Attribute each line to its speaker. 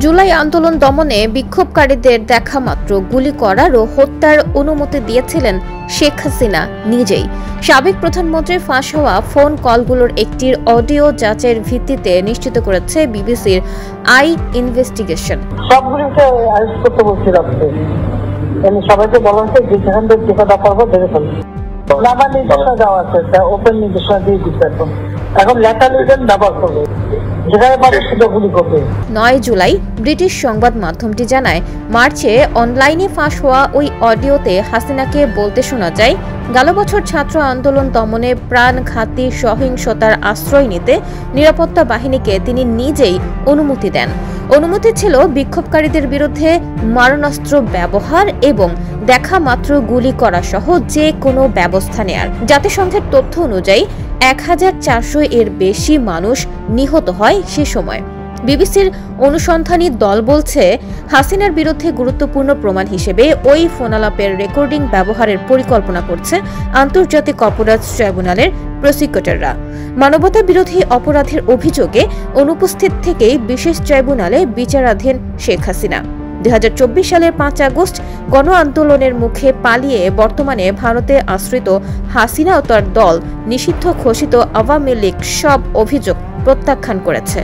Speaker 1: জুলাই আন্দোলন দমনে বিক্ষোভকারীদের দেখা মাত্র গুলি করার ও হত্যার অনুমতি দিয়েছিলেন শেখ হাসিনা নিজেই। সাবেক প্রধানমন্ত্রীর ফাঁস হওয়া ফোন কলগুলোর একটির অডিও যাচাইয়ের ভিত্তিতে নিশ্চিত করেছে বিবিসির আই ইনভেস্টিগেশন।
Speaker 2: সবগুলিকে অ্যারেস্ট করতে বলছি রাখতে, সবাইকে বলা হচ্ছে যে যেখান থেকে যেটা দরকার হবে ধরে ফেলবে। আমার নির্দেশনা দেওয়া আছে, ওপেন নির্দেশনা দিয়ে দিচ্ছে। এখন লেটার ব্যবহার করবে,
Speaker 1: 9 জুলাই ব্রিটিশ সংবাদ মাধ্যমটি জানায়, মার্চে অনলাইনে ফাঁস হওয়া ওই অডিওতে হাসিনাকে বলতে শোনা যায়, গেল বছর ছাত্র আন্দোলন দমনে প্রাণঘাতী সহিংসতার আশ্রয় নিতে নিরাপত্তা বাহিনীকে তিনি নিজেই অনুমতি দেন। অনুমতি ছিল বিক্ষোভকারীদের বিরুদ্ধে মারণাস্ত্র ব্যবহার এবং দেখা মাত্র গুলি করা সহ যে কোনো ব্যবস্থা নেয়ার। জাতিসংঘের তথ্য অনুযায়ী 1400 এর বেশি মানুষ নিহত হয় সে সময়। বিবিসির অনুসন্ধানী দল বলছে, হাসিনার বিরুদ্ধে গুরুত্বপূর্ণ প্রমাণ হিসেবে ওই ফোনালাপের রেকর্ডিং ব্যবহারের পরিকল্পনা করছে আন্তর্জাতিক অপরাধ ট্রাইব্যুনালের প্রসিকিউটররা। মানবতা বিরোধী অপরাধের অভিযোগে অনুপস্থিত থেকেই বিশেষ ট্রাইব্যুনালে বিচারাধীন শেখ হাসিনা। 2024 সালের 5 আগস্ট গণ আন্দোলনের মুখে পালিয়ে বর্তমানে ভারতে আশ্রিত হাসিনা ও তার দল নিষিদ্ধ ঘোষিত আওয়ামী লীগ সব অভিযোগ প্রত্যাখ্যান করেছে।